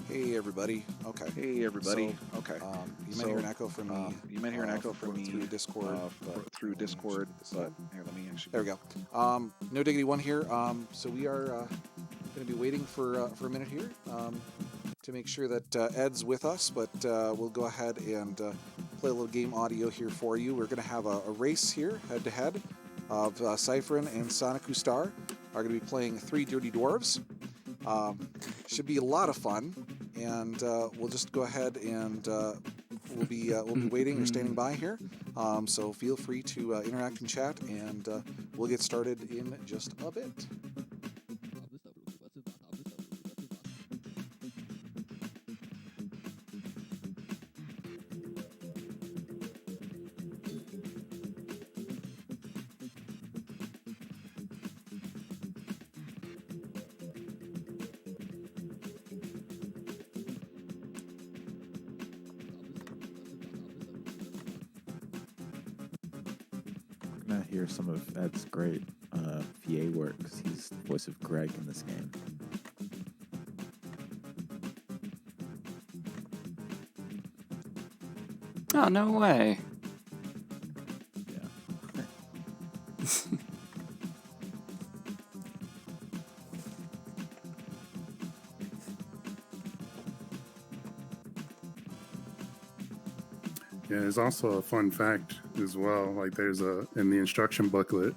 Hey everybody. Okay. Hey everybody. So, Okay. you might hear an echo from me. You might hear an echo from me through Discord. through Discord, but here, let me actually. There we go. No Diggity One here. So we are going to be waiting for a minute here to make sure that Ed's with us, but we'll go ahead and play a little game audio here for you. We're going to have a race here, head to head, of Cypherin and Sonikkustar. Are going to be playing 3 Dirty Dwarves. Should be a lot of fun, and we'll just go ahead and we'll be waiting or standing by here. So feel free to interact and chat, and we'll get started in just a bit. Gonna hear some of Ed's great VA work because he's the voice of Greg in this game. Oh, no way. Yeah. Yeah, there's also a fun fact as well. Like there's in the instruction booklet,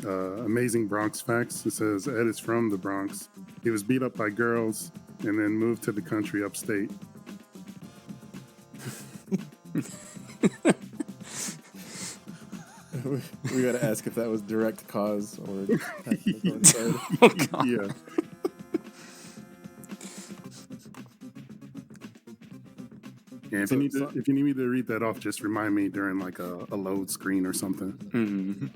amazing Bronx facts. It says Ed is from the Bronx. He was beat up by girls and then moved to the country upstate. We gotta ask if that was direct cause or technical instead. Oh, God. Yeah. Yeah, if you need me to read that off, just remind me during like a load screen or something. Mm-hmm.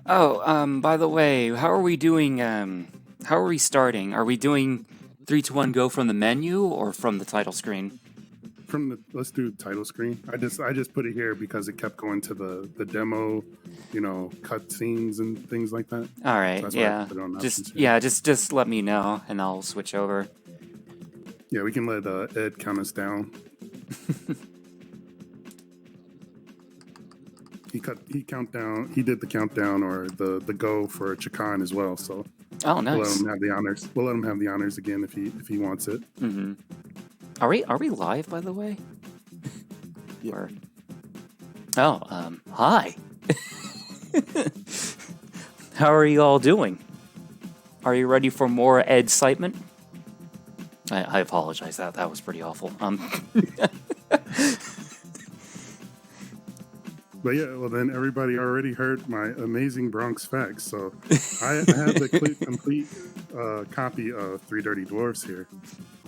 Oh, by the way, how are we doing? How are we starting? Are we doing 3, 2, 1, go from the menu or from the title screen? Let's do title screen. I just put it here because it kept going to the demo, cut scenes and things like that. All right, So yeah. Just let me know and I'll switch over. Yeah, we can let Ed count us down. He did the countdown or the go for Chakan as well. So Oh, nice. we'll let him have the honors. We'll let him have the honors again if he wants it. Mm-hmm. Are we live, by the way? Yeah. Or... Oh, hi. How are you all doing? Are you ready for more Ed excitement? I apologize. That was pretty awful. But yeah, well then everybody already heard my amazing Bronx facts. So I have the complete copy of 3 Dirty Dwarves here.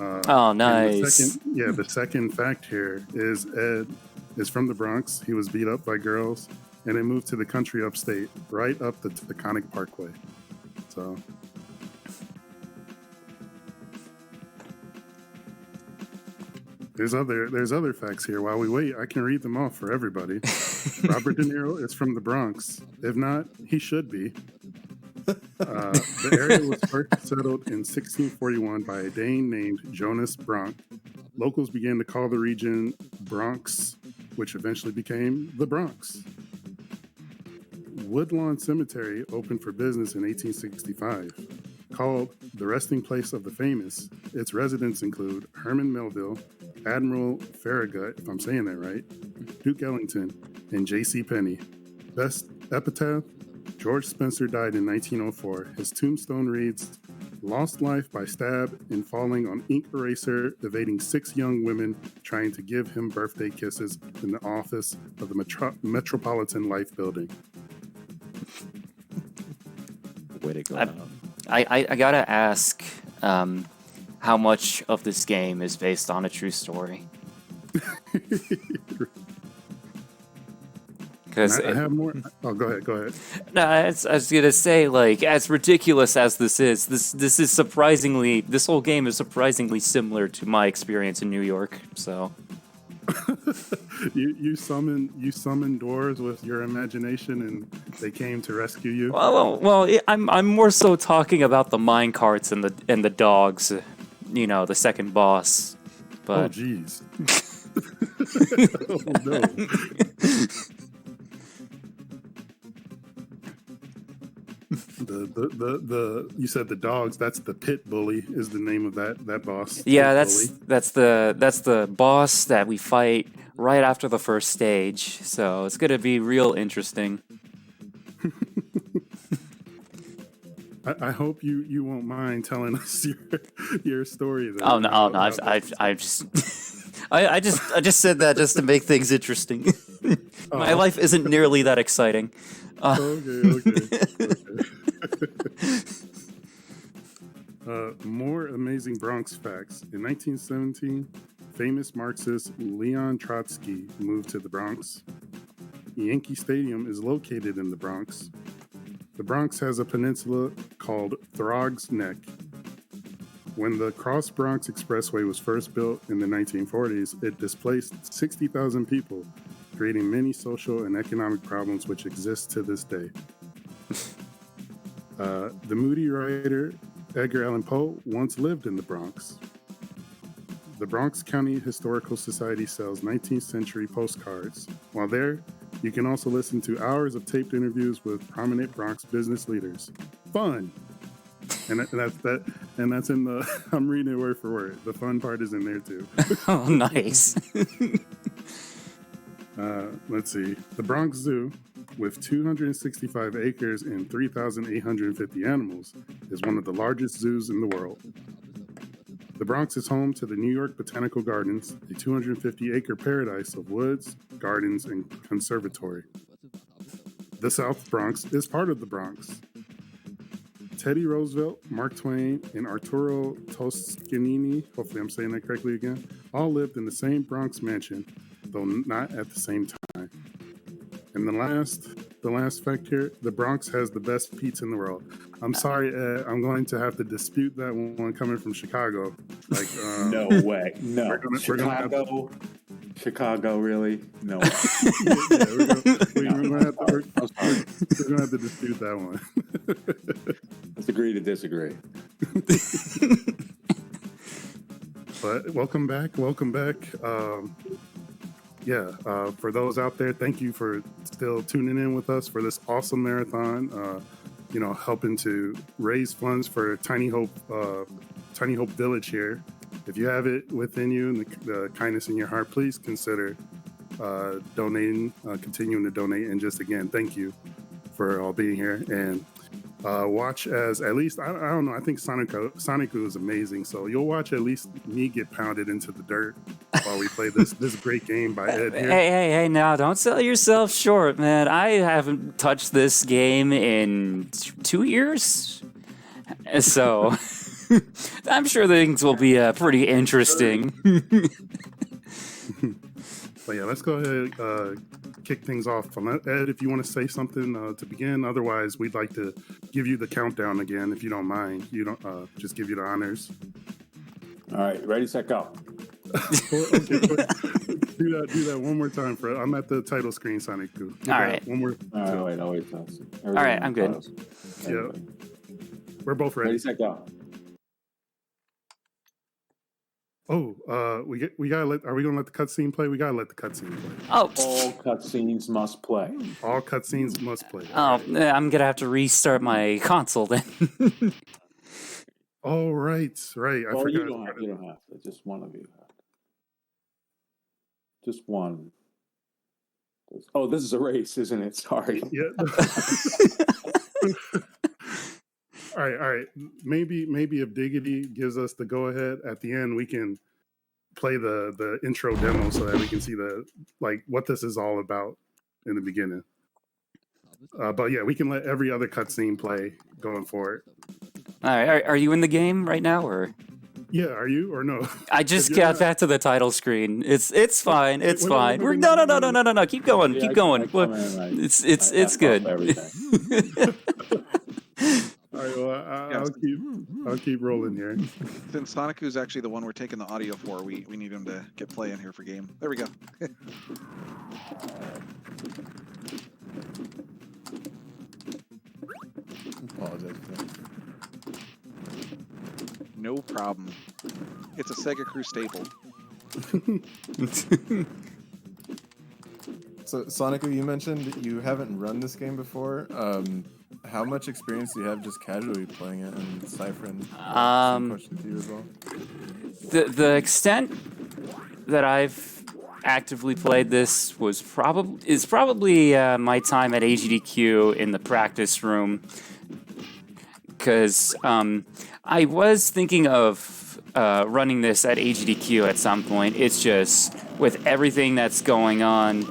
Oh, nice. The second fact here is Ed is from the Bronx. He was beat up by girls and then moved to the country upstate, right up the Taconic Parkway. So there's other facts here. While we wait, I can read them off for everybody. Robert De Niro is from the Bronx. If not, he should be. The area was first settled in 1641 by a Dane named Jonas Bronk. Locals began to call the region Bronx, which eventually became the Bronx. Woodlawn Cemetery opened for business in 1865. Called the resting place of the famous, its residents include Herman Melville, Admiral Farragut, if I'm saying that right, Duke Ellington, and J.C. Penney. Best epitaph, George Spencer died in 1904. His tombstone reads, lost life by stab and falling on ink eraser, evading 6 young women trying to give him birthday kisses in the office of the Metropolitan Life Building. Way to go. I gotta ask, how much of this game is based on a true story? Because I have more. Oh, go ahead. No, I was gonna say, like, as ridiculous as this is, this whole game is surprisingly similar to my experience in New York. So you summoned dwarves with your imagination, and they came to rescue you. I'm more so talking about the mine carts and the dogs. the second boss. Oh, But jeez. Oh, no. You said the dogs. That's the pit bully is the name of that boss. yeah, Pit that's the boss that we fight right after the first stage. So it's gonna be real interesting. I hope you won't mind telling us your story. Then. Oh no, I've just I just said that just to make things interesting. My life isn't nearly that exciting. Okay. More amazing Bronx facts. In 1917, famous Marxist Leon Trotsky moved to the Bronx. Yankee Stadium is located in the Bronx. The Bronx has a peninsula called Throg's Neck. When the Cross Bronx Expressway was first built in the 1940s, it displaced 60,000 people, creating many social and economic problems which exist to this day. The moody writer Edgar Allan Poe once lived in the Bronx. The Bronx County Historical Society sells 19th century postcards. While there, you can also listen to hours of taped interviews with prominent Bronx business leaders. Fun! And that's in the, I'm reading it word for word. The fun part is in there too. Oh, nice. Let's see. The Bronx Zoo, with 265 acres and 3,850 animals, is one of the largest zoos in the world. The Bronx is home to the New York Botanical Gardens, a 250-acre paradise of woods, gardens, and conservatory. The South Bronx is part of the Bronx. Teddy Roosevelt, Mark Twain, and Arturo Toscanini, hopefully I'm saying that correctly again, all lived in the same Bronx mansion, though not at the same time. And the last fact here, the Bronx has the best pizza in the world. I'm sorry, Ed, I'm going to have to dispute that one coming from Chicago. Like, No way. No. Chicago, really? No. We're gonna have to dispute that one. Let's agree to disagree. But welcome back. For those out there, thank you for still tuning in with us for this awesome marathon. Helping to raise funds for Tiny Hope Village here. If you have it within you and the kindness in your heart, please consider donating, continuing to donate. And just again, thank you for all being here. And watch as at least, I don't know, I think Sonikku is amazing. So you'll watch at least me get pounded into the dirt while we play this great game by Ed here. Hey, now don't sell yourself short, man. I haven't touched this game in 2 years. So I'm sure things will be pretty interesting. But yeah, let's go ahead kick things off. Ed, if you want to say something to begin. Otherwise, we'd like to give you the countdown again, if you don't mind. You don't just give you the honors. All right, ready, set, go. Okay, do that one more time, Fred. I'm at the title screen, Sonikku. All right. One more. All right, I'm good. Yeah. We're both ready. Ready, set, go. Oh, we gotta let. Are we gonna let the cutscene play? We gotta let the cutscene play. Oh, All cutscenes must play. All cutscenes must play. oh, I'm gonna have to restart my console then. Oh, right. I Well, forgot. you don't have to. Just one of you. Just one. Oh, this is a race, isn't it? Sorry. Yeah. All right. Maybe if Diggity gives us the go ahead at the end, we can play the intro demo so that we can see what this is all about in the beginning. But yeah, we can let every other cutscene play going forward. All right, are you in the game right now, or? Yeah, are you or no? I just got back to the title screen. It's fine. It's fine. Wait, No. Keep going. Yeah, Keep going. It's good. All right, well, I'll keep rolling here. Since Sonikku is actually the one we're taking the audio for, we need him to get play in here for game. There we go. Apologize for that. No problem. It's a Sega Crew staple. So, Soniku, you mentioned you haven't run this game before. How much experience do you have just casually playing it? And Cypherin, same question to you as well. The extent that I've actively played this is probably my time at AGDQ in the practice room, because I was thinking of running this at AGDQ at some point. It's just with everything that's going on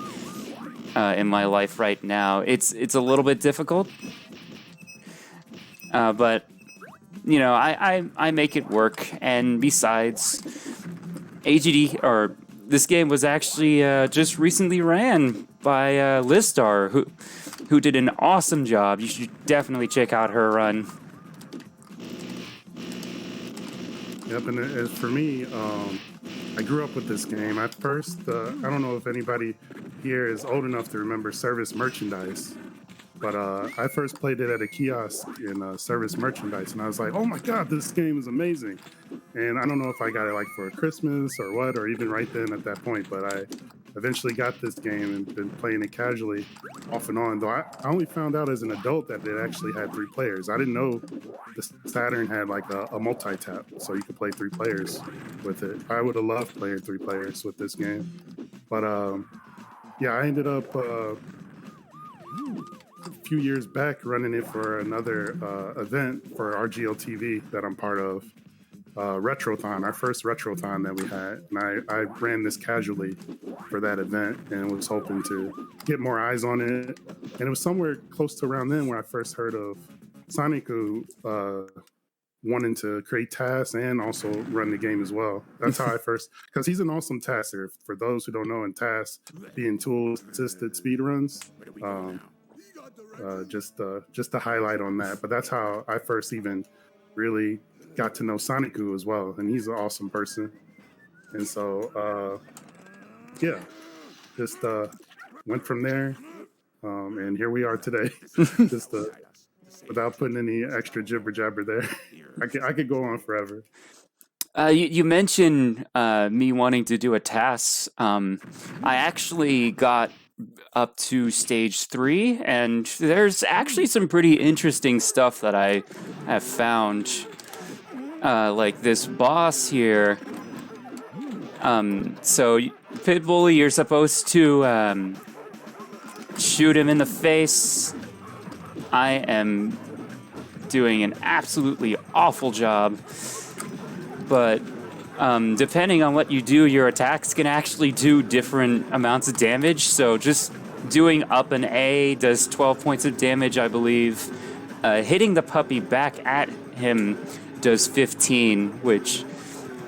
in my life right now, it's a little bit difficult. But you know, I make it work. And besides, this game was actually just recently ran by Listar, who did an awesome job. You should definitely check out her run. Yep, and as for me, I grew up with this game. At first, I don't know if anybody here is old enough to remember Service Merchandise, but I first played it at a kiosk in Service Merchandise, and I was like, oh my god, this game is amazing. And I don't know if I got it like for Christmas or what, or even right then at that point, but I eventually got this game and been playing it casually off and on, though I only found out as an adult that it actually had 3 players. I didn't know the Saturn had like a multi-tap, so you could play 3 players with it. I would have loved playing 3 players with this game. But yeah, I ended up a few years back running it for another event for RGL TV that I'm part of. Retro-thon, our first Retro-thon that we had, and I ran this casually for that event and was hoping to get more eyes on it. And it was somewhere close to around then where I first heard of Soniku wanting to create tasks and also run the game as well. That's how I first, because he's an awesome tasker. For those who don't know, in tasks being tool-assisted speedruns, just to highlight on that. But that's how I first even really got to know Soniku as well, and he's an awesome person. And so yeah, just went from there, and here we are today. Just without putting any extra jibber jabber there. I could go on forever. You mentioned me wanting to do a task. I actually got up to stage 3, and there's actually some pretty interesting stuff that I have found. Like this boss here. So Pitbull, you're supposed to shoot him in the face. I am doing an absolutely awful job, but depending on what you do, your attacks can actually do different amounts of damage. So just doing up an A does 12 points of damage, I believe. Hitting the puppy back at him does 15, which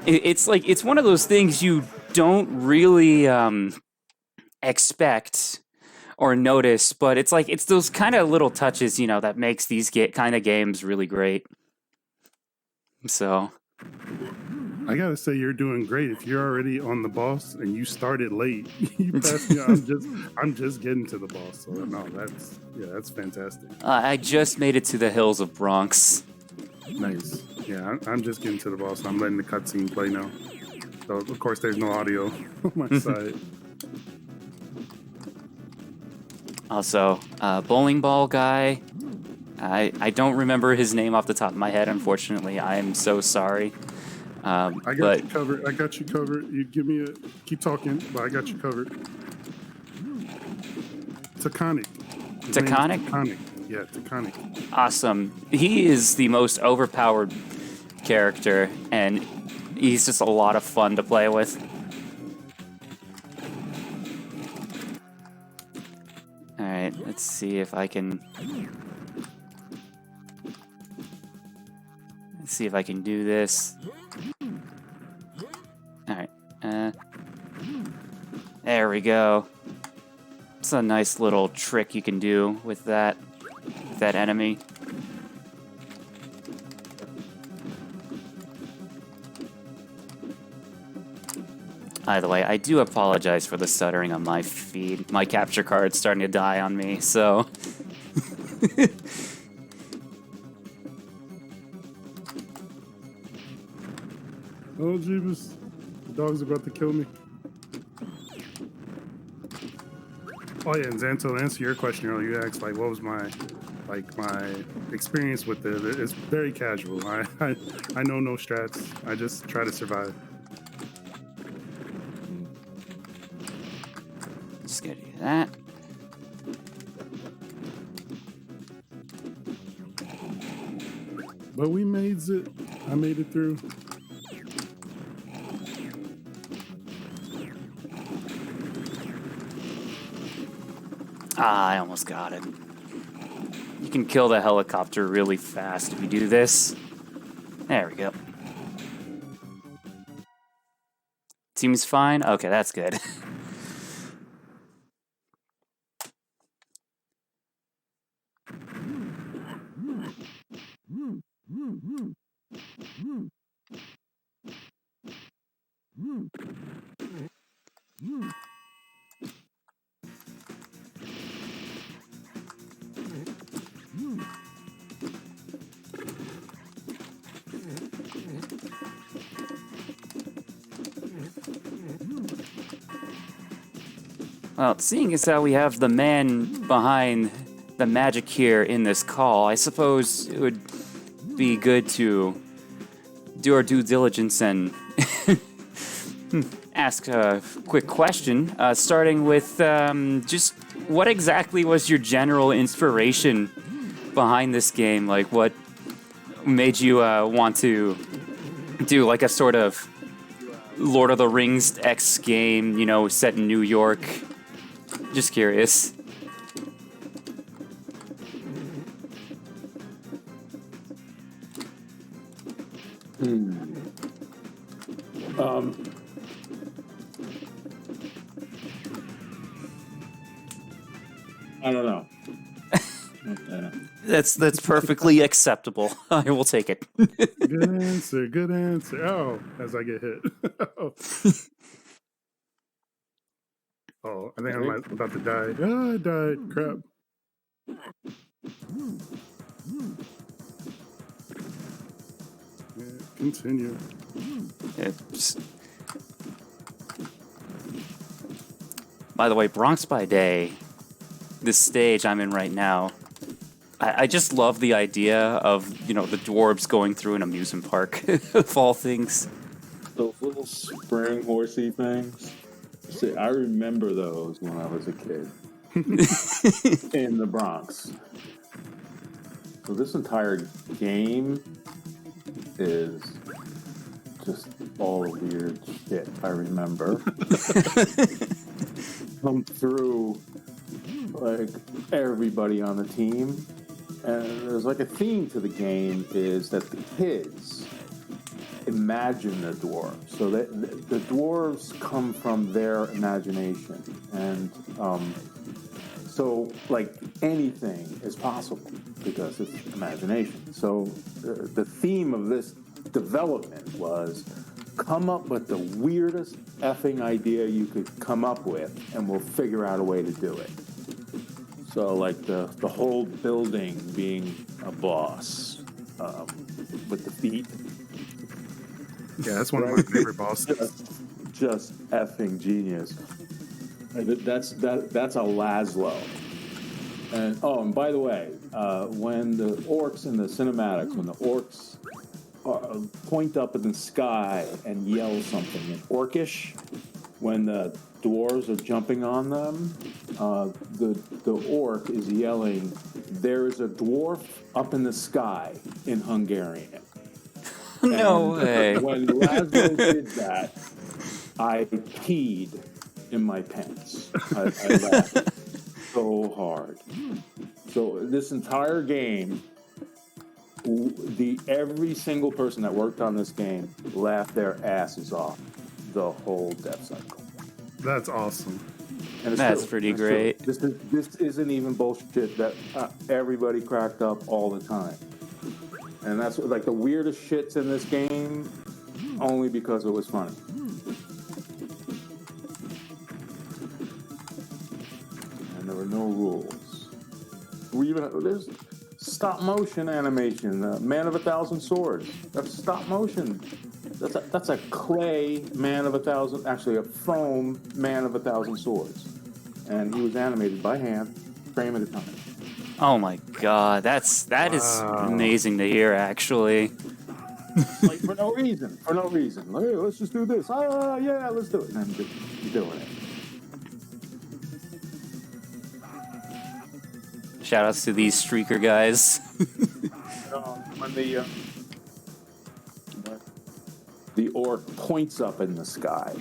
it's one of those things you don't really expect or notice, but it's those kind of little touches, you know, that makes these kind of games really great. So I gotta say, you're doing great. If you're already on the boss and you started late, you passed me. I'm just getting to the boss. So no, that's fantastic. I just made it to the hills of Bronx. Nice. Yeah, I'm just getting to the boss. I'm letting the cutscene play now. So of course there's no audio on my side. Also, bowling ball guy. I don't remember his name off the top of my head, unfortunately. I am so sorry. I got you covered. I got you covered. You keep talking, but I got you covered. Taconic. Taconic? Yeah, Taconic. Awesome. He is the most overpowered character, and he's just a lot of fun to play with. Alright, let's see if I can... Let's see if I can do this. Alright, there we go. It's a nice little trick you can do with that enemy. By the way, I do apologize for the stuttering on my feed. My capture card's starting to die on me, so... Oh, Jeebus. The dog's about to kill me. Oh, yeah, and Xanto, to answer your question earlier, you asked, like, what was my experience with it. It's very casual. I know no strats. I just try to survive. Just gonna do that. But we made it. I made it through. Ah, I almost got it. You can kill the helicopter really fast if you do this. There we go. Seems fine? Okay, that's good. Well, seeing as how we have the man behind the magic here in this call, I suppose it would be good to do our due diligence and ask a quick question, starting with just what exactly was your general inspiration behind this game? Like, what made you want to do like a sort of Lord of the Rings-X game, you know, set in New York? Just curious. I don't know. That's perfectly acceptable. I will take it. Good answer. Good answer. Oh, as I get hit. Oh, I think I'm about to die. Oh, I died. Crap. Yeah, continue. Oops. By the way, Bronx by Day, this stage I'm in right now, I just love the idea of, you know, the dwarves going through an amusement park, of all things. Those little spring horsey things. See, I remember those when I was a kid in the Bronx. So this entire game is just all weird shit I remember. Come through like everybody on the team. And there's like a theme to the game is that the kids imagine the dwarves. So that the dwarves come from their imagination. And so like anything is possible because it's imagination. So the theme of this development was come up with the weirdest effing idea you could come up with and we'll figure out a way to do it. So like the whole building being a boss with the feet. Yeah, that's one of my favorite bosses. Just effing genius. That's a Laszlo. And by the way, when the orcs in the cinematics, when the orcs point up in the sky and yell something in Orcish, when the dwarves are jumping on them, the orc is yelling, "There is a dwarf up in the sky" in Hungarian. No way. When Laszlo did that, I peed in my pants. I laughed so hard. So this entire game, every single person that worked on this game laughed their asses off the whole death cycle. That's awesome. And That's pretty great. This isn't even bullshit that everybody cracked up all the time. And that's like the weirdest shits in this game, only because it was funny. And there were no rules. There's stop motion animation, Man of 1,000 Swords. That's stop motion. That's a clay man of 1,000, actually a foam man of 1,000 swords, and he was animated by hand, frame at a time. Oh my god, that is amazing to hear, actually. Like for no reason. Like, hey, let's just do this. Yeah, let's do it. And then you're doing it. Shout outs to these streaker guys. When the orc points up in the sky,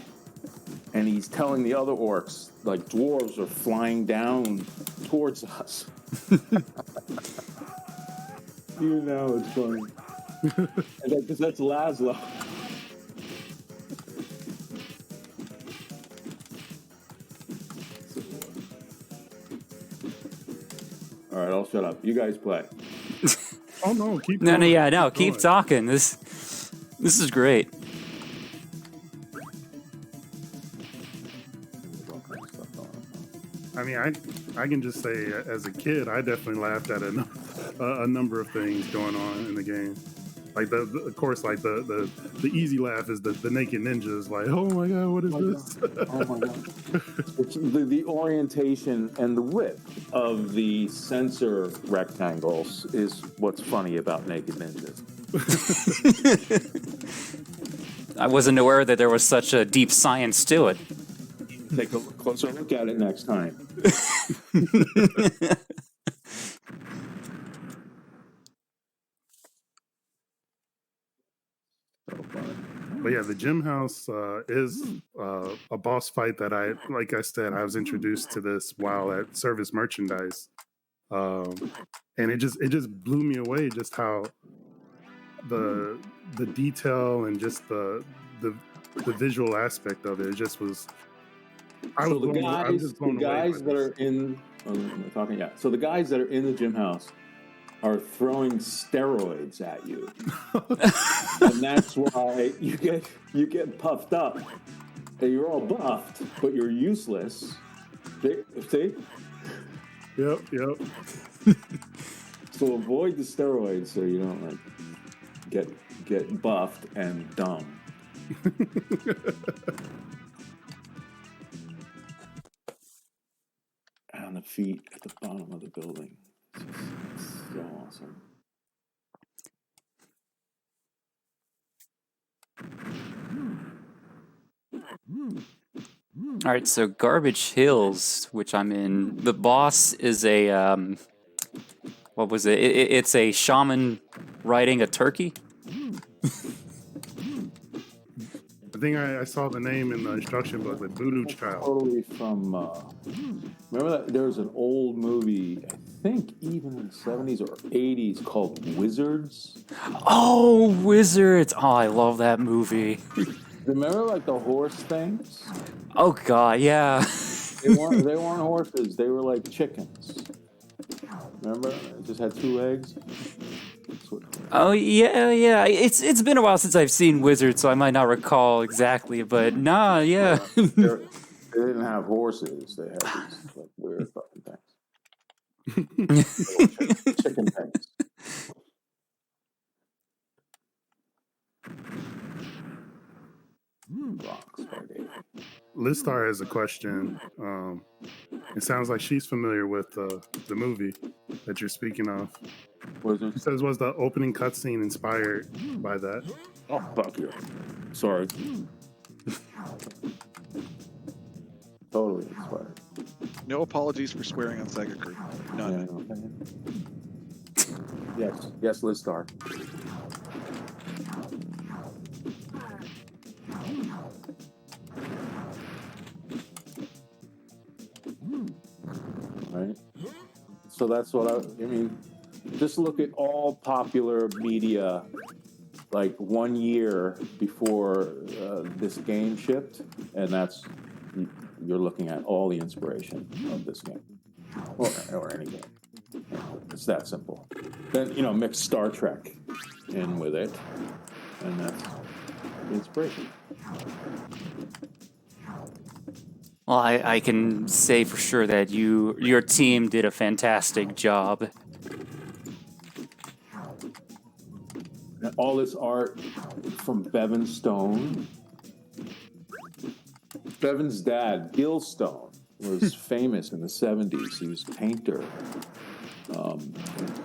and he's telling the other orcs, like, dwarves are flying down towards us. You know it's funny. Because that's Laszlo. All right, I'll shut up. You guys play. Oh no, keep No, going. keep talking. This is great. I mean, I can just say, as a kid, I definitely laughed at a number of things going on in the game. Like of course, like the easy laugh is the naked ninjas. Like, oh my god, what is this? Oh my god! It's the orientation and the width of the sensor rectangles is what's funny about Naked Ninjas. I wasn't aware that there was such a deep science to it. Take a closer look at it next time. But yeah, the gym house is a boss fight that like I said, I was introduced to this while at Service Merchandise, and it just blew me away just how the detail and just the visual aspect of it just was. So the guys that are in the gym house are throwing steroids at you, and that's why you get puffed up. And you're all buffed, but you're useless. See? Yep. So avoid the steroids so you don't like get buffed and dumb. On the feet at the bottom of the building. It's so awesome. All right, so Garbage Hills, which I'm in, the boss is a what was it? It's a shaman riding a turkey. I think I saw the name in the instruction book, like Voodoo Child. Totally from. Remember that there was an old movie, I think even in the 70s or 80s, called Wizards. Oh, Wizards! Oh, I love that movie. Remember, like the horse things? Oh God, yeah. They weren't horses. They were like chickens. Remember? It just had 2 legs. Oh yeah. It's been a while since I've seen Wizards, so I might not recall exactly. But nah, yeah. They didn't have horses. They had these like, weird fucking things. Chicken things. Listar has a question. It sounds like she's familiar with the movie that you're speaking of. She says, was the opening cutscene inspired by that? Oh, fuck you. Sorry. Totally inspired. No apologies for swearing on Sega Crew. None. Yeah, yes, Listar. Right. So that's what I mean. Just look at all popular media, like 1 year before this game shipped, and that's you're looking at all the inspiration of this game, or any game. It's that simple. Then mix Star Trek in with it, and that's the inspiration. Well, I can say for sure that your team did a fantastic job. all this art from Bevan Stone. Bevan's dad, Gil Stone, was famous in the 70s. He was a painter.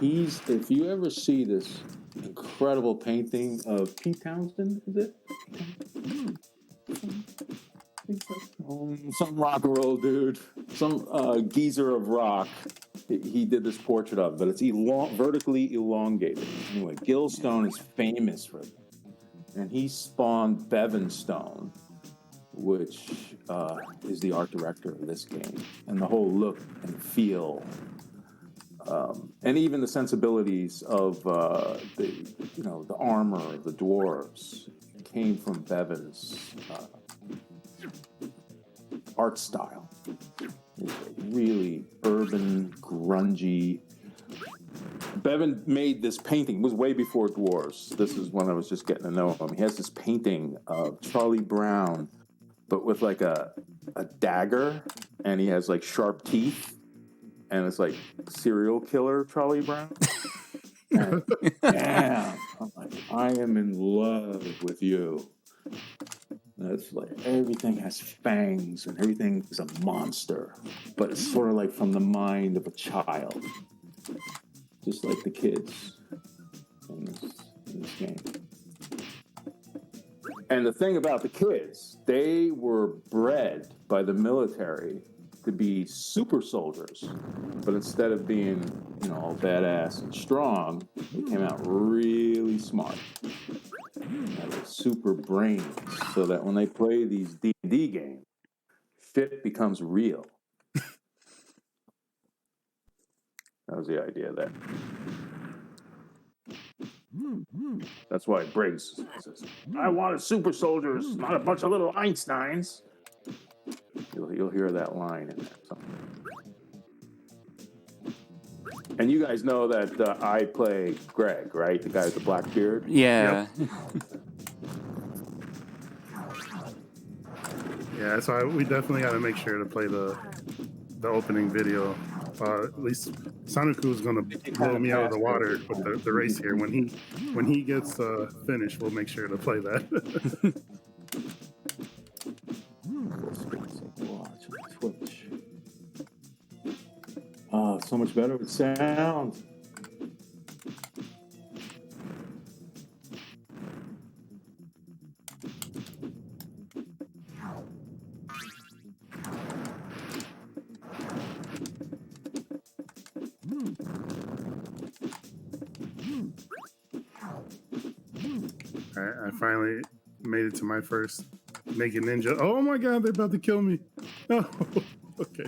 If you ever see this incredible painting of Pete Townsend, is it? Some rock and roll dude, some geezer of rock. He did this portrait of, but it's vertically elongated. Anyway, Gil Stone is famous for it, and he spawned Bevan Stone, which is the art director of this game, and the whole look and feel, and even the sensibilities of the armor of the dwarves came from Bevan's art style. It's really urban, grungy. Bevan made this painting. It was way before Dwarves. This is when I was just getting to know him. He has this painting of Charlie Brown, but with like a dagger, and he has like sharp teeth, and it's like serial killer Charlie Brown. And, damn, I'm like, I am in love with you. It's like everything has fangs and everything is a monster, but it's sort of like from the mind of a child, just like the kids in this game. And the thing about the kids, they were bred by the military to be super soldiers, but instead of being, all badass and strong, they came out really smart. Had like super brains, so that when they play these D&D games, shit becomes real. That was the idea there. That's why Briggs says, I wanted super soldiers, not a bunch of little Einsteins. You'll hear that line in there somewhere. And you guys know that I play Greg, right? The guy with the black beard? Yeah. Yep. Yeah, so we definitely got to make sure to play the opening video. At least Soniku is going to blow me out of the water with the race here. When he gets finished, we'll make sure to play that. Twitch. Oh, so much better with sound. I finally made it to my first Naked Ninja. Oh my god, they're about to kill me. Oh, okay.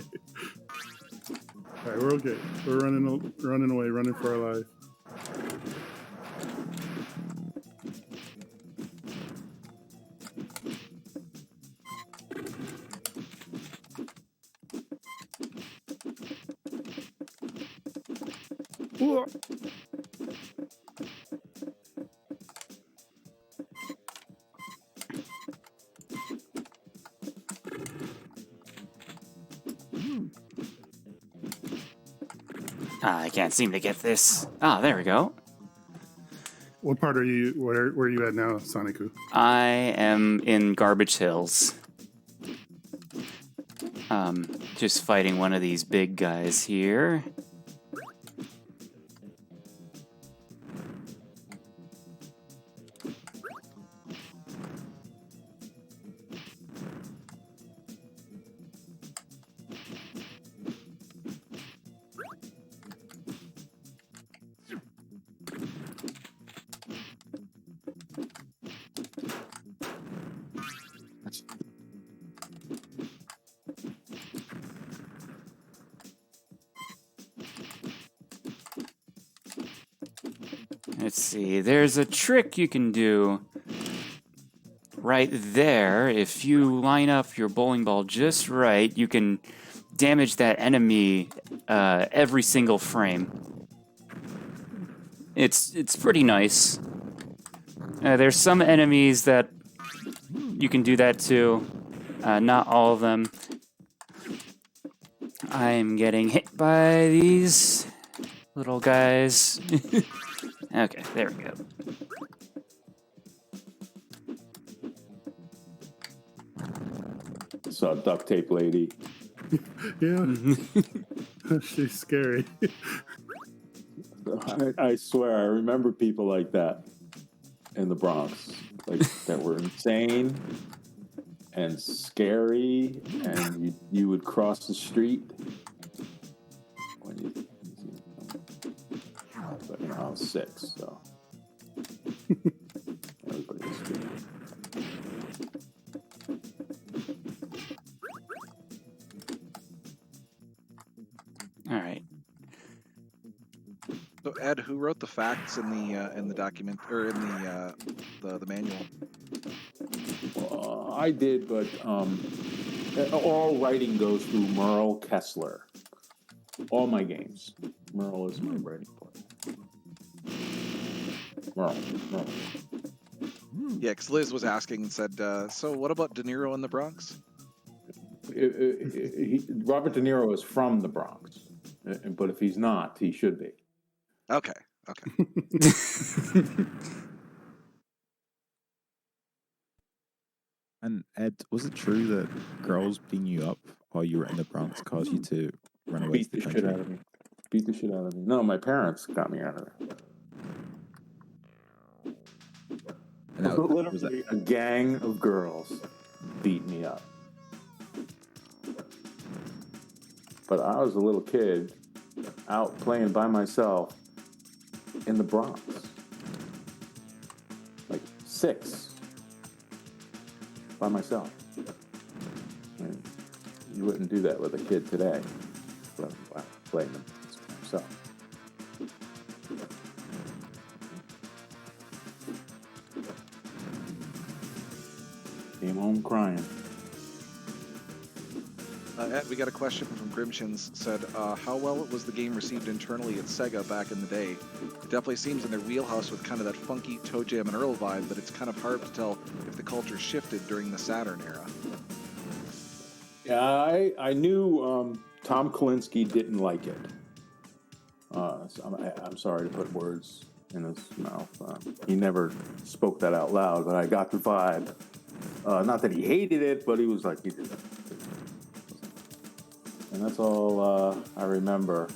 All right, we're okay. We're running away, running for our life. Whoa. I can't seem to get this. Ah, there we go. What part are you? Where are you at now, Soniku? I am in Garbage Hills. Just fighting one of these big guys here. Let's see, there's a trick you can do right there. If you line up your bowling ball just right, you can damage that enemy every single frame. It's pretty nice. There's some enemies that you can do that to, not all of them. I'm getting hit by these little guys. Okay, there we go. saw Duct Tape Lady. Yeah. She's scary. I swear, I remember people like that in the Bronx, like that were insane and scary, and you would cross the street when you but I was 6, so everybody was scared. All right. So Ed, who wrote the facts in the document or in the manual? I did, but all writing goes through Merle Kessler. All my games, Merle is my writing partner. Merle. Yeah, because Liz was asking and said, so what about De Niro in the Bronx? Robert De Niro is from the Bronx, but if he's not, he should be. Okay. And Ed, was it true that girls beating you up while you were in the Bronx caused you to run away Beat to the the shit country? out of me. Beat the shit out of me. No, my parents got me out of there. And that was Literally a gang of girls beat me up. But I was a little kid out playing by myself in the Bronx. Like 6. By myself. I mean, you wouldn't do that with a kid today. Playing them by himself. Came home crying. Ed, we got a question from Grimshins. Said, how well was the game received internally at Sega back in the day? It definitely seems in their wheelhouse with kind of that funky Toe Jam and Earl vibe, but it's kind of hard to tell if the culture shifted during the Saturn era. Yeah, I knew Tom Kalinske didn't like it. So I'm sorry to put words in his mouth. He never spoke that out loud, but I got the vibe. Not that he hated it, but he was like, he did it. And that's all I remember.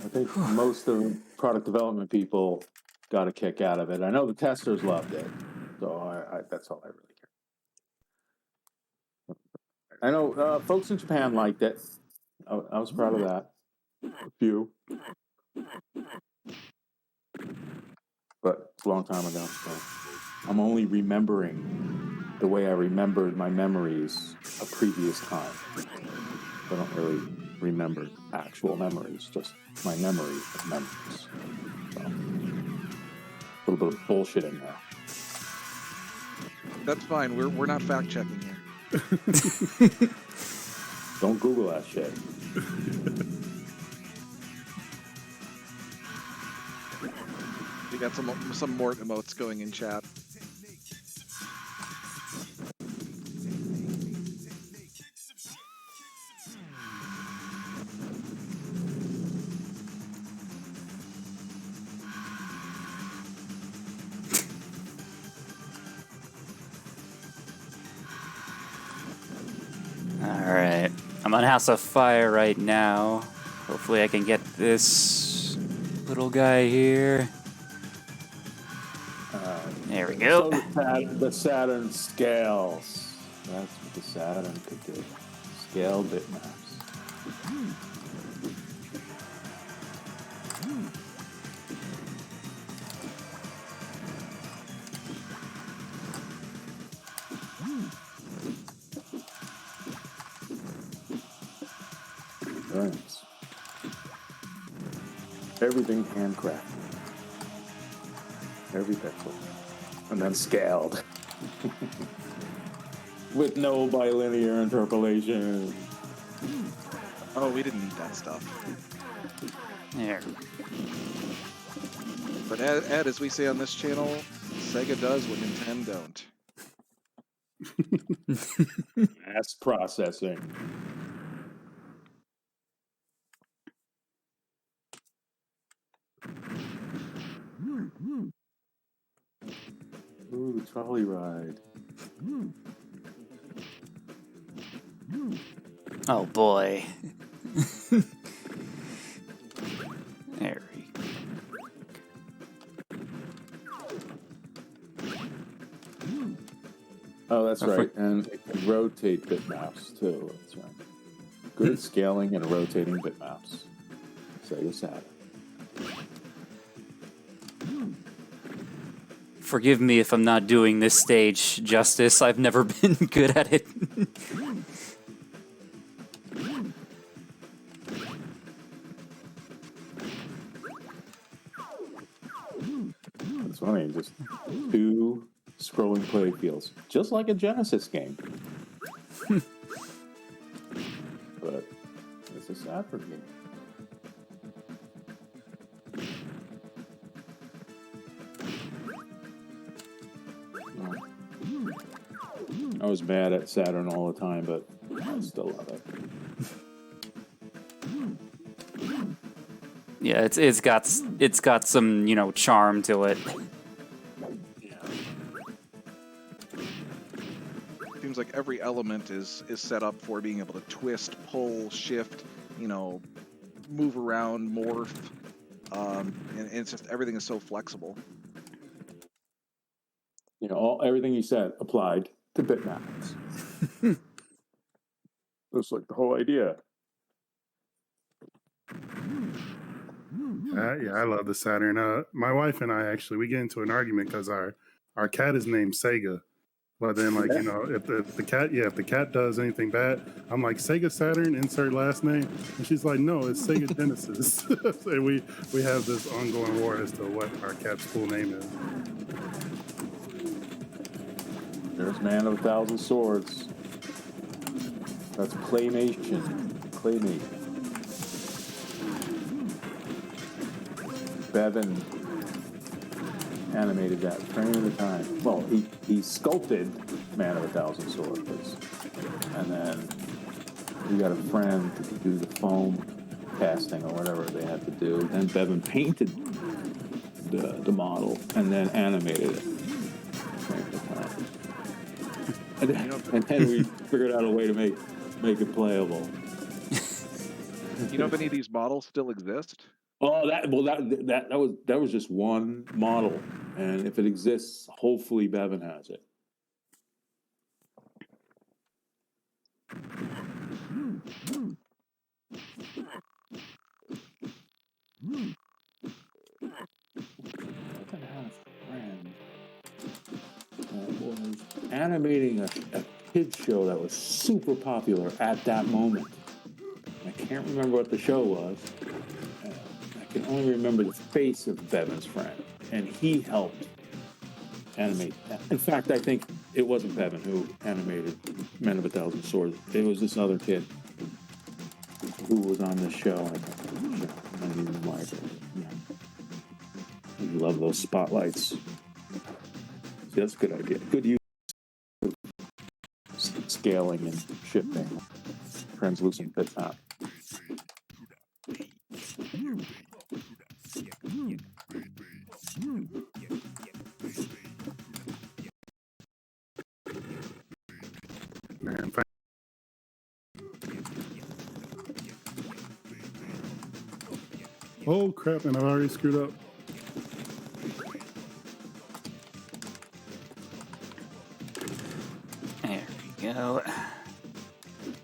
I think most of the product development people got a kick out of it. I know the testers loved it, so that's all I really care. I know folks in Japan liked it. I was proud of that. A few. But it's a long time ago, so I'm only remembering the way I remembered my memories of previous time. I don't really remember actual memories, just my memory of memories. So, a little bit of bullshit in there. That's fine. We're not fact checking here. Don't Google that shit. We got some more emotes going in chat. Alright. I'm on House of Fire right now. Hopefully I can get this little guy here. There we go. So the Saturn scales. That's what the Saturn could do. Scale bitmaps. Burns. Everything handcrafted. Every pixel. And then scaled. With no bilinear interpolation. Oh, we didn't need that stuff. There. But Ed, as we say on this channel, Sega does what Nintendo don't. Mass processing. Ooh, the trolley ride. Oh boy. There we go. Oh, that's I for- right. And it can rotate bitmaps too. That's right. Good at scaling and rotating bitmaps. Sega Saturn. Forgive me if I'm not doing this stage justice. I've never been good at it. That's funny. Just two scrolling play fields, just like a Genesis game. But it's a Saturn game. I was mad at Saturn all the time, but I still love it. Yeah, it's got some, you know, charm to it. Seems like every element is set up for being able to twist, pull, shift, you know, move around, morph, and it's just everything is so flexible. You know, everything you said applied to bitmaps. That's like the whole idea. Yeah, I love the Saturn. My wife and I actually we get into an argument because our cat is named Sega. But then, like, you know, if the cat does anything bad, I'm like, Sega Saturn, insert last name, and she's like, no, it's Sega Genesis. And we have this ongoing war as to what our cat's full name is. There's Man of a Thousand Swords. That's claymation. Claymation. Bevan animated that frame at a time. Well, he sculpted Man of a Thousand Swords, and then we got a friend to do the foam casting or whatever they had to do. Then Bevan painted the model and then animated it frame at a time. And then we figured out a way to make it playable. You know if any of these models still exist? Oh, that was just one model, and if it exists, hopefully Bevan has it. I had a friend that was animating a kids show that was super popular at that moment. I can't remember what the show was. I can only remember the face of Bevan's friend, and he helped animate that. In fact, I think it wasn't Bevan who animated Men of a Thousand Swords. It was this other kid who was on the show. I don't even like it. Yeah. I love those spotlights. See, that's a good idea. Good use of scaling and shifting. Translucent bitmap. Man, oh crap! And I've already screwed up. There we go.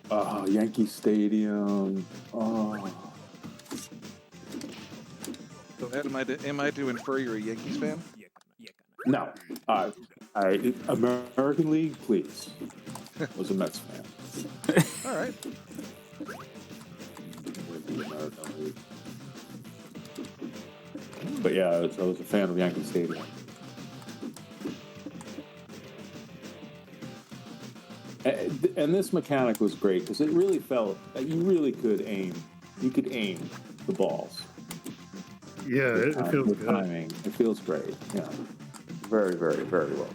Oh, Yankee Stadium. Oh. So Ed, am I to infer you're a Yankees fan? No. American League, please. Was a Mets fan. All right. But yeah, I was a fan of Yankee Stadium. And this mechanic was great because it really felt that you really could aim. You could aim the balls. Yeah, it feels with good. timing. It feels great. Yeah, very, very, very well.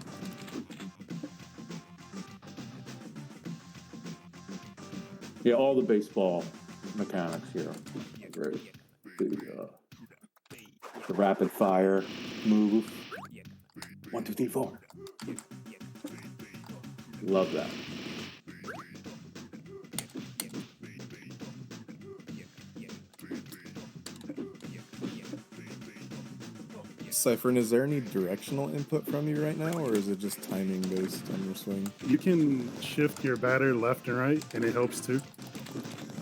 Yeah, all the baseball mechanics here are great. The rapid fire move. 1, 2, 3, 4. Love that. Cypherin, is there any directional input from you right now, or is it just timing based on your swing? You can shift your batter left and right, and it helps too.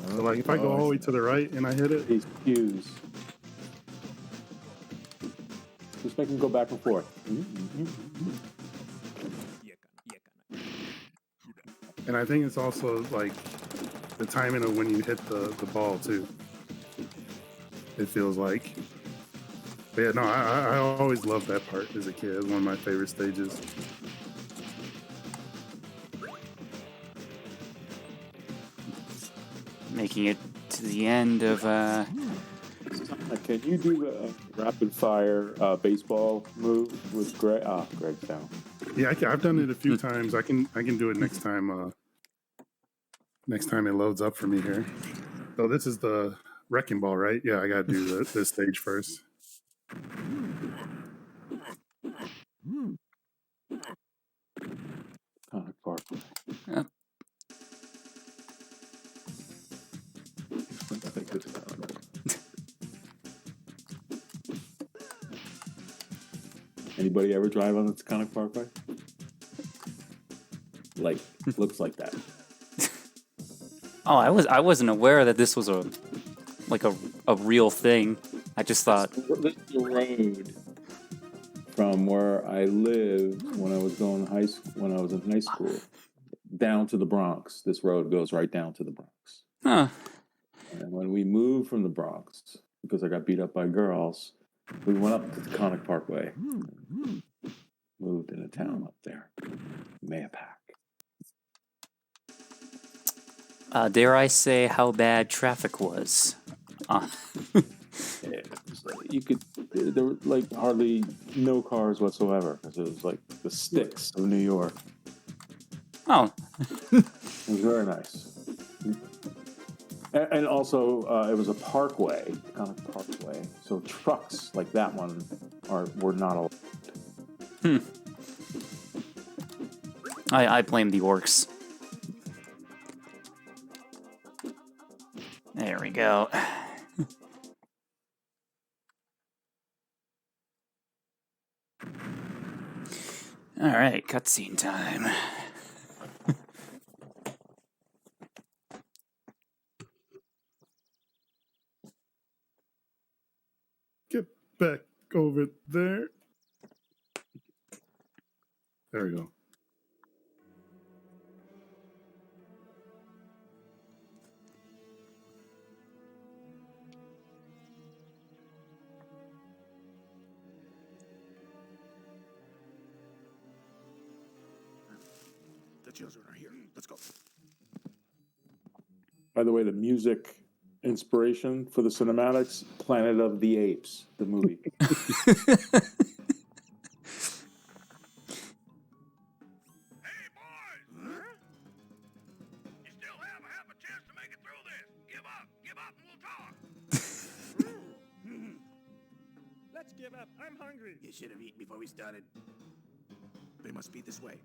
So like if I go all the way to the right and I hit it, These cues. Just make them go back and forth. and I think it's also like the timing of when you hit the ball too. It feels like. But yeah, no, I always loved that part as a kid. It was one of my favorite stages. Making it to the end of Can you do a rapid fire baseball move with Greg? Greg's down. Yeah, I've done it a few times. I can do it next time. Next time it loads up for me here. So this is the wrecking ball, right? Yeah, I gotta do this stage first. Sonic Park. Yep. Anybody ever drive on the Taconic Parkway? Like, looks like that. Oh, I wasn't aware that this was a real thing. I just thought This is the road from where I lived when I was going when I was in high school, down to the Bronx. This road goes right down to the Bronx. huh. And when we moved from the Bronx, because I got beat up by girls, we went up to the Taconic Parkway. Moved in a town up there, Mayapack. Dare I say how bad traffic was? There were like hardly no cars whatsoever because it was like the sticks of New York. Oh, It was very nice. And also, it was a parkway, kind of parkway. So trucks like that one were not allowed. I blame the orcs. There we go. All right, cutscene time. Get back over there. There we go. The children are here. Let's go. By the way, the music inspiration for the cinematics, Planet of the Apes, the movie. Hey, boys! Huh? You still have half a chance to make it through this. Give up, and we'll talk. Let's give up. I'm hungry. You should have eaten before we started. They must be this way.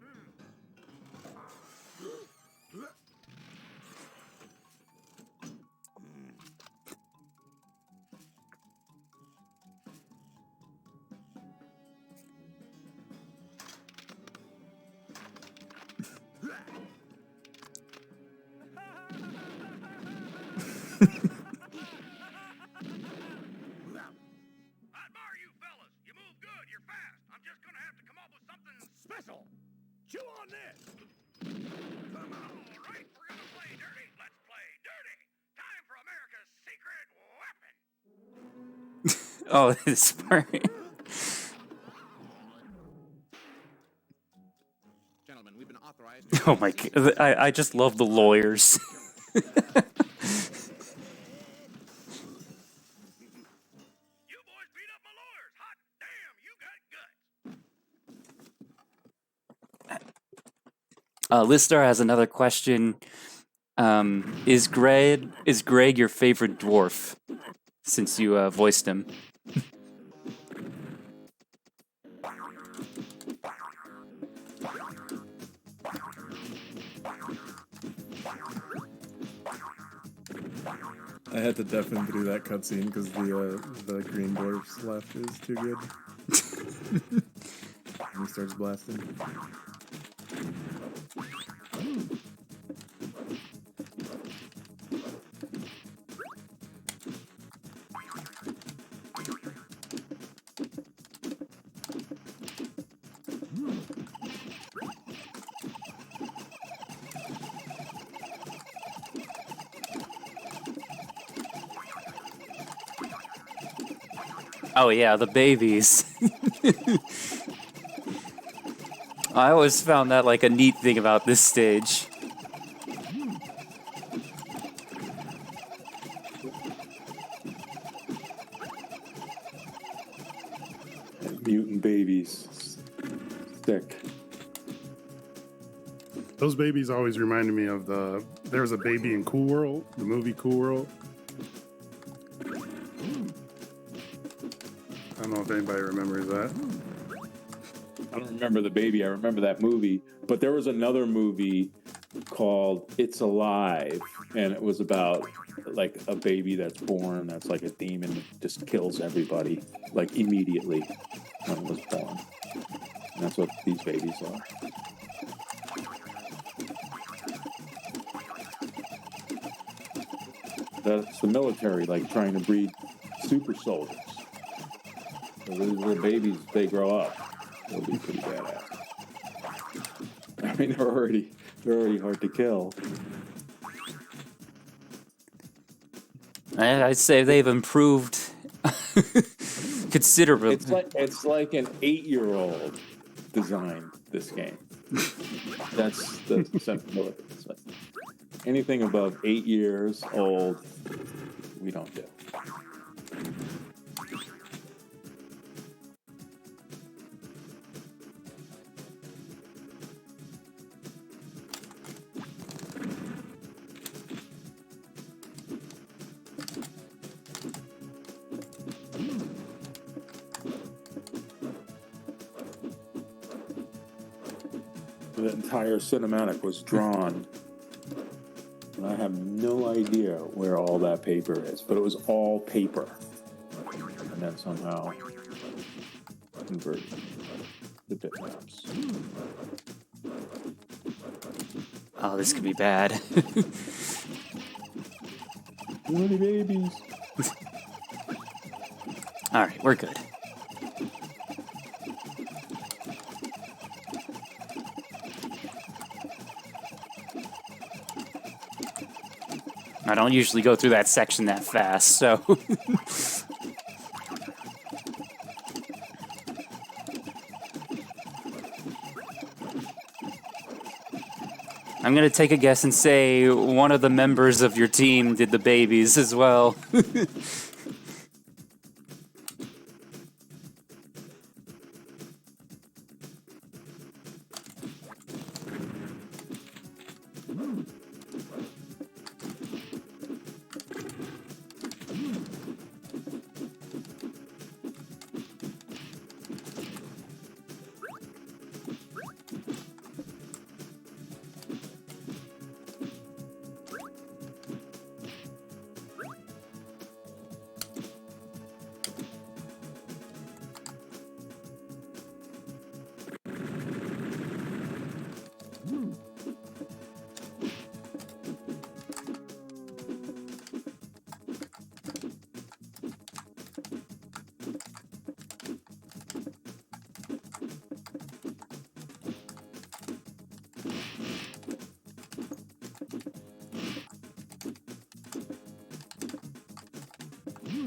I admire you fellas. You move good. You're fast. I'm just gonna have to come up with something special. Chew on this. Come on. All right, we're gonna play dirty. Let's play dirty. Time for America's secret weapon. Oh, this part. Gentlemen, we've been authorized. Oh my god, I just love the lawyers. You boys beat up my lawyers. Hot damn, you got guts. Listar has another question. Is Greg your favorite dwarf? Since you voiced him. I had to deafen through that cutscene because the green dwarf's left is too good. And he starts blasting. Oh yeah, the babies. I always found that like a neat thing about this stage. Mutant babies. Sick. Those babies always reminded me of there was a baby in Cool World, the movie Cool World. I don't know if anybody remembers that. I don't remember the baby. I remember that movie. But there was another movie called It's Alive, and it was about like a baby that's born that's like a demon that just kills everybody like immediately when it was born. And that's what these babies are. That's the military like trying to breed super soldiers. So these little babies, they grow up, they'll be pretty badass. I mean, they're already hard to kill. I'd say they've improved considerably. It's like an 8-year-old designed this game. That's the sensibility. It's like anything above 8 years old, we don't do. The entire cinematic was drawn. And I have no idea where all that paper is, but it was all paper. And then somehow converted the bitmaps. Oh, this could be bad. Too many babies. All right, we're good. I don't usually go through that section that fast, so... I'm gonna take a guess and say one of the members of your team did the babies as well.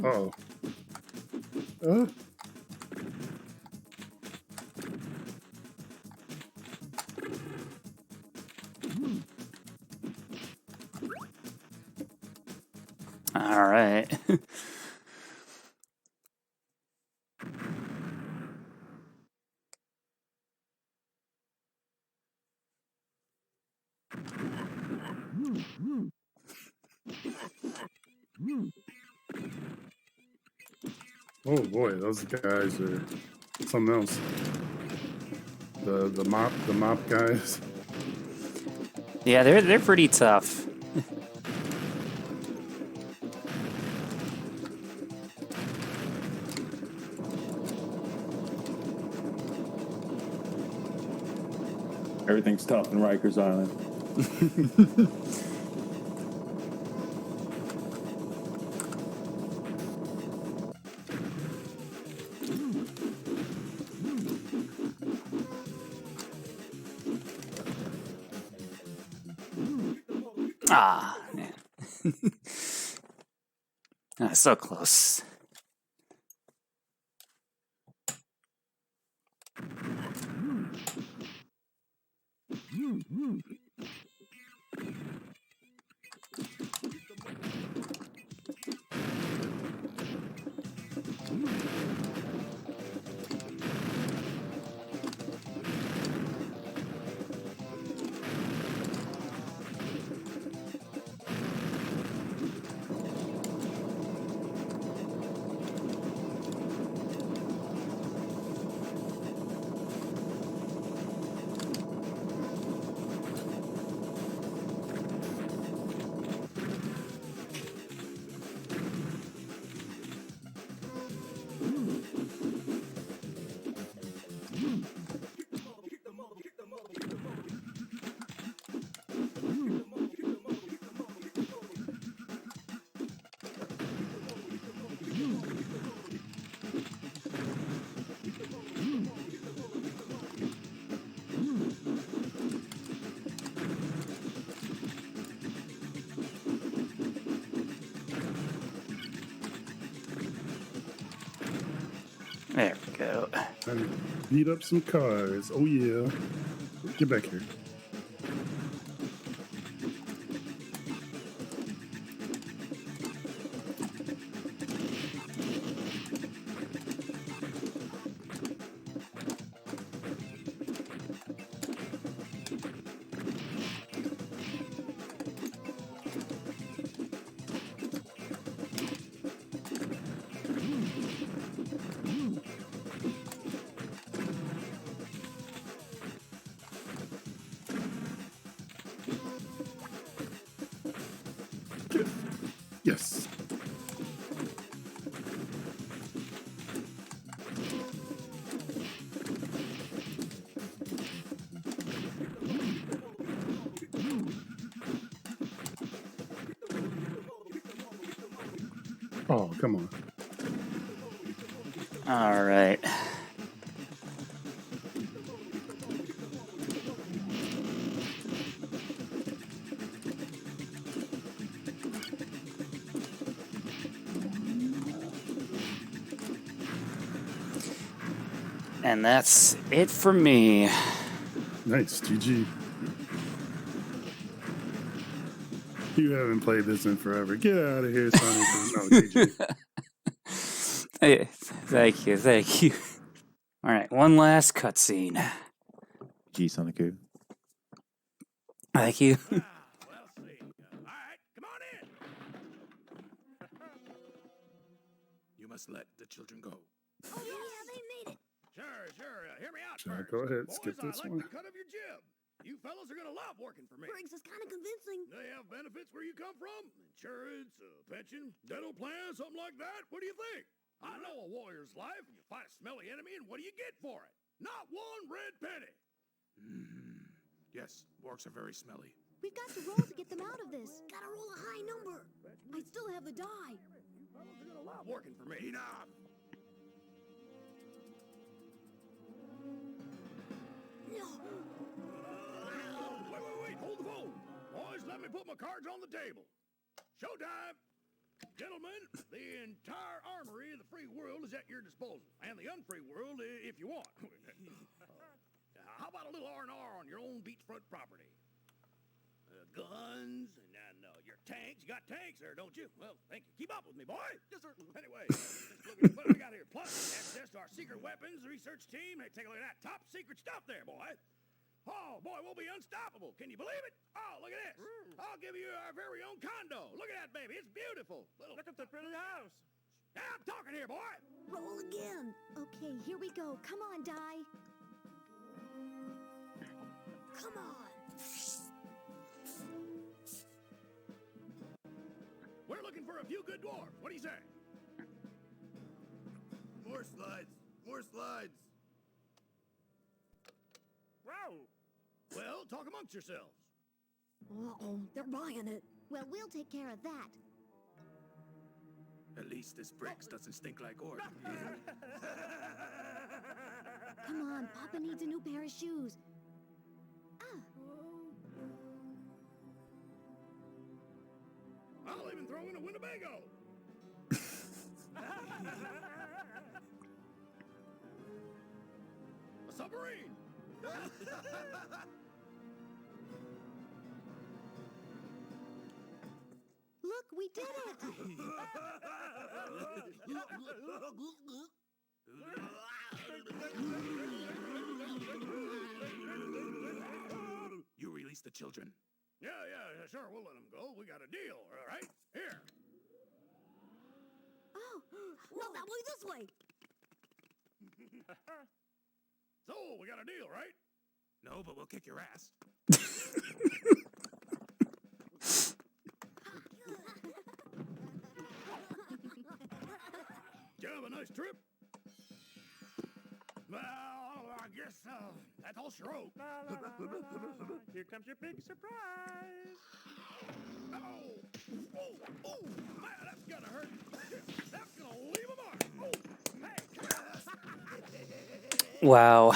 Oh. All right. Oh boy, those guys are something else. The mop guys. Yeah, they're pretty tough. Everything's tough in Rikers Island. Ah, man. So close. There we go. Time to beat up some cars. Oh yeah. Get back here. Yes. Oh, come on. All right. And that's it for me. Nice. GG. You haven't played this in forever. Get out of here, Sonic. No, GG. Hey, thank you, thank you. All right, one last cutscene. G Sonikku. Thank you. Well, see. All right, come on in. You must let the children go. Oh, yeah, they made it. Sure. Hear me out Should I first. go ahead and Boys, skip this I like one? the cut of your jib. You fellas are gonna love working for me. Briggs is kind of convincing. They have benefits where you come from? Insurance, pension, dental plan, something like that? What do you think? I know a warrior's life, and you fight a smelly enemy, and what do you get for it? Not one red penny. Yes, orcs are very smelly. We've got to roll to get them out of this. Gotta roll a high number. I still have the die. You fellas are gonna love working for me. Enough! No. Wait, hold the phone. Boys, let me put my cards on the table. Showtime! Gentlemen, the entire armory of the free world is at your disposal, and the unfree world if you want. How about a little R&R on your own beachfront property? Guns and your tanks. You got tanks there, don't you? Well, thank you. Keep up with me, boy. Yes, sir. Anyway, look at what we got here. Plus, access to our secret weapons research team. Hey, take a look at that top secret stuff there, boy. Oh, boy, we'll be unstoppable. Can you believe it? Oh, look at this. I'll give you our very own condo. Look at that, baby. It's beautiful. Look at the pretty house. Yeah, I'm talking here, boy. Roll again. Okay, here we go. Come on, die. Come on. We're looking for a few good dwarves. What do you say? More slides. More slides. Wow. Well, talk amongst yourselves. Uh-oh, they're buying it. Well, we'll take care of that. At least this bricks doesn't stink like oil. Come on, Papa needs a new pair of shoes. Ah. I'll even throw in a Winnebago. A submarine. Look, we did it! You release the children. Yeah, sure, we'll let them go. We got a deal, all right? Here. Oh, not that way, this way! So, we got a deal, right? No, but we'll kick your ass. Did you have a nice trip? Well, I guess that's all she wrote. Here comes your big surprise. Oh, man, that's gonna hurt. That's gonna leave a mark. Oh, hey, Wow.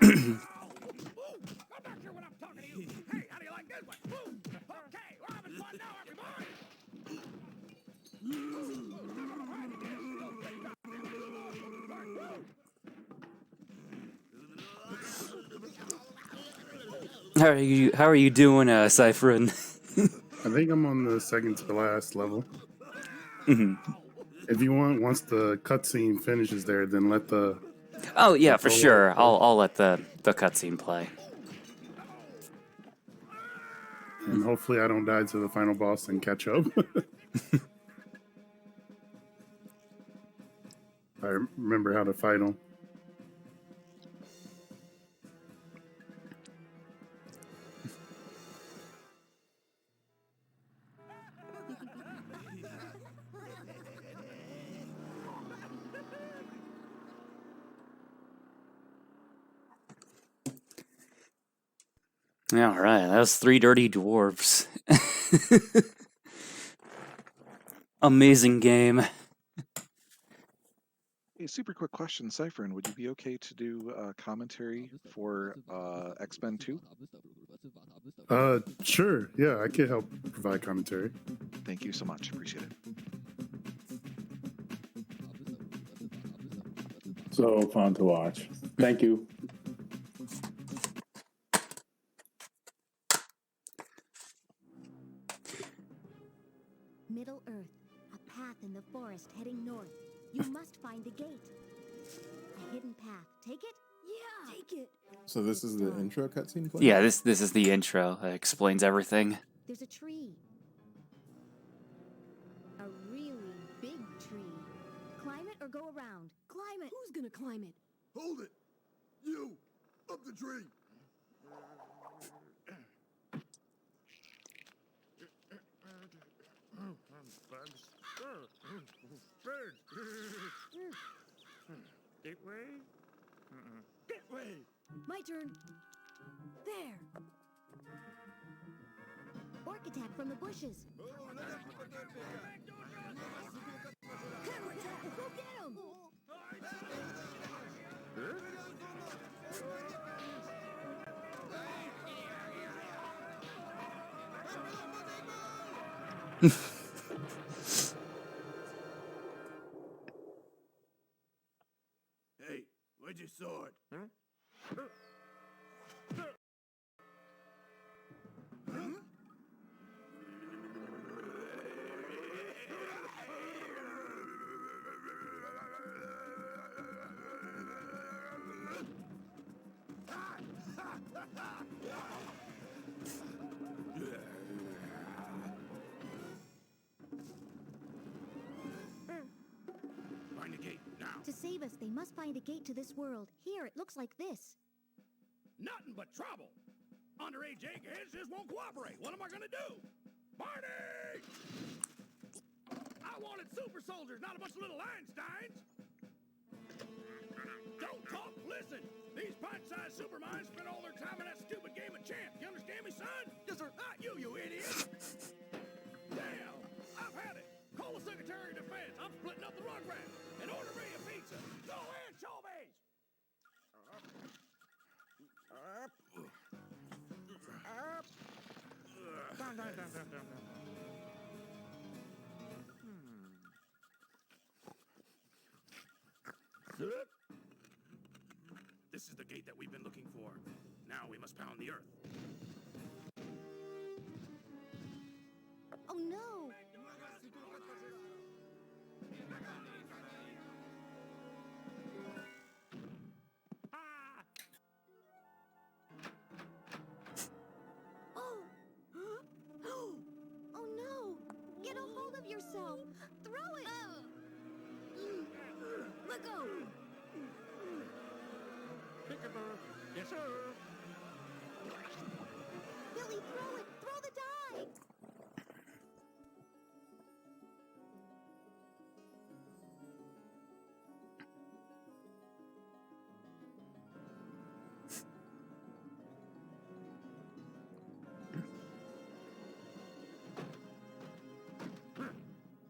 come back here when I'm talking to you. Hey, how do you like this one? Boom. Okay, we're having fun now, everybody. How are you doing, Cypherin? I think I'm on the second to last level. Mm-hmm. If you want, once the cutscene finishes there, then let the... Oh yeah, for sure. I'll let the cutscene play. And hopefully I don't die to the final boss and catch up. I remember how to fight him. All right, that was 3 dirty dwarves. Amazing game. A super quick question, Cypherin. Would you be okay to do commentary for X-Men 2? Sure. Yeah, I could help provide commentary. Thank you so much. Appreciate it. So fun to watch. Thank you. Middle Earth, a path in the forest heading north. You must find the gate. A hidden path. Take it? Yeah! Take it! So this is the intro cutscene playing? Yeah, this is the intro. That explains everything. There's a tree. A really big tree. Climb it or go around. Climb it! Who's gonna climb it? Hold it. You, up the tree. Gateway? Gateway. My turn. There. Orc attack from the bushes. Hammer attack! Go get him! Hey, where'd your sword? Huh? Find the gate now. To save us, they must find a gate to this world. Here, it looks like this. Nothing but trouble. Underage eggheads just won't cooperate. What am I gonna do? Barney! I wanted super soldiers, not a bunch of little Einsteins. Don't talk, listen. These pint-sized superminds spend all their time in that stupid game of chance. Red, and order me a pizza. Go anchovies! Down. This is the gate that we've been looking for. Now we must pound the earth. Oh no! Oh! Oh no! Get a hold of yourself! Throw it! Let go! Peekaboo. Yes, sir. Billy, throw it! Throw the die!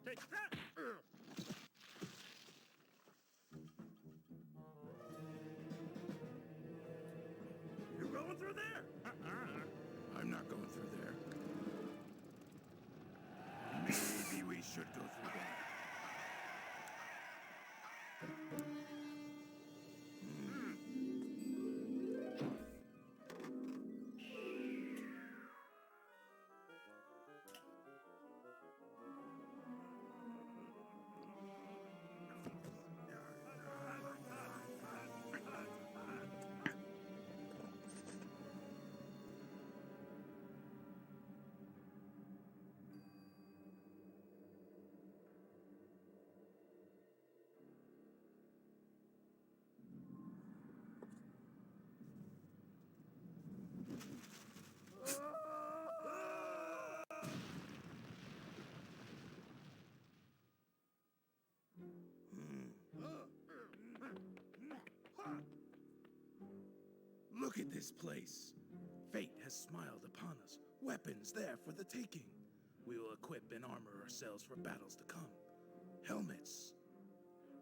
Take that. You're going through there? I'm not going through there. Maybe we should go through there. Look at this place. Fate has smiled upon us. Weapons there for the taking. We will equip and armor ourselves for battles to come. Helmets.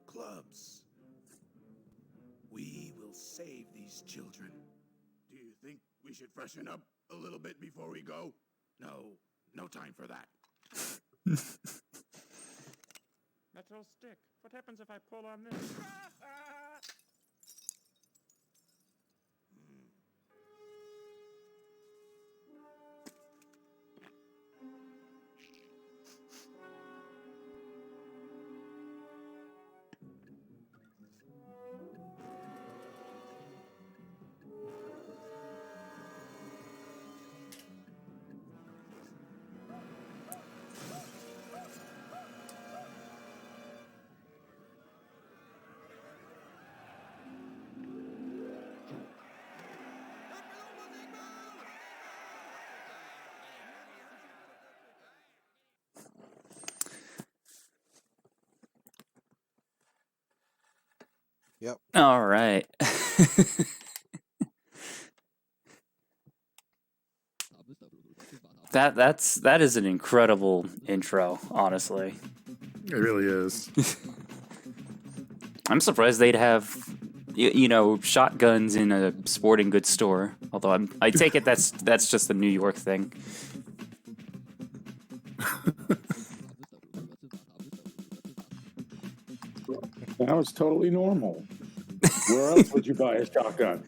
Clubs. We will save these children. Do you think we should freshen up a little bit before we go? No time for that. Metal stick. What happens if I pull on this? Yep. All right. That is an incredible intro, honestly. It really is. I'm surprised they'd have shotguns in a sporting goods store. Although I take it that's just a New York thing. That was totally normal. Where else would you buy a shotgun?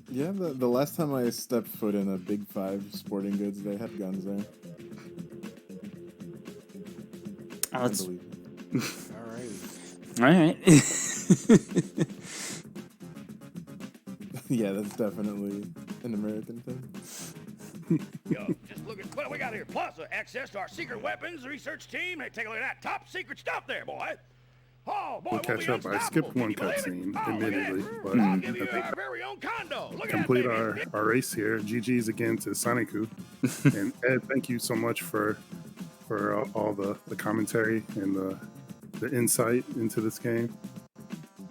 Yeah, the last time I stepped foot in a Big Five sporting goods, they had guns there. Oh, it's... Alrighty. All right. Yeah, that's definitely an American thing. Yo, just look at what we got here. Plaza, access to our secret weapons research team. Hey, take a look at that top secret stuff there, boy. Oh, boy, We'll catch up. I skipped one cutscene, admittedly, but I'll give you I think our very own condo. Look complete at that, our race here. GG's again to Sonikku. And Ed, thank you so much for all the commentary and the insight into this game.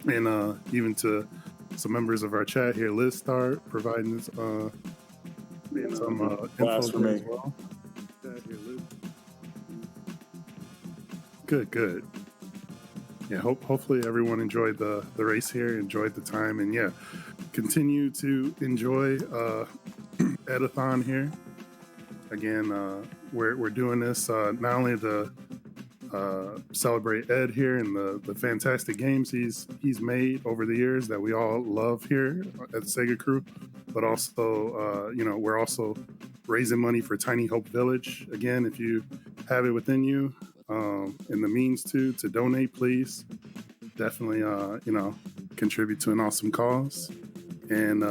And even to some members of our chat here, Liz Star providing some info for me. as well. Good. Yeah, hopefully everyone enjoyed the race here, enjoyed the time, and yeah, continue to enjoy ED-A-THON here. Again, we're doing this not only to celebrate Ed here and the fantastic games he's made over the years that we all love here at the Sega Crew, but also we're also raising money for Tiny Hope Village. Again, if you have it within you and the means to donate, please definitely contribute to an awesome cause. And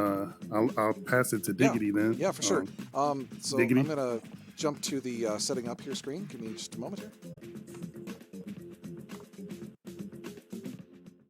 I'll pass it to Diggity then. Yeah, for sure. So Diggity. I'm gonna jump to the setting up here screen. Give me just a moment here.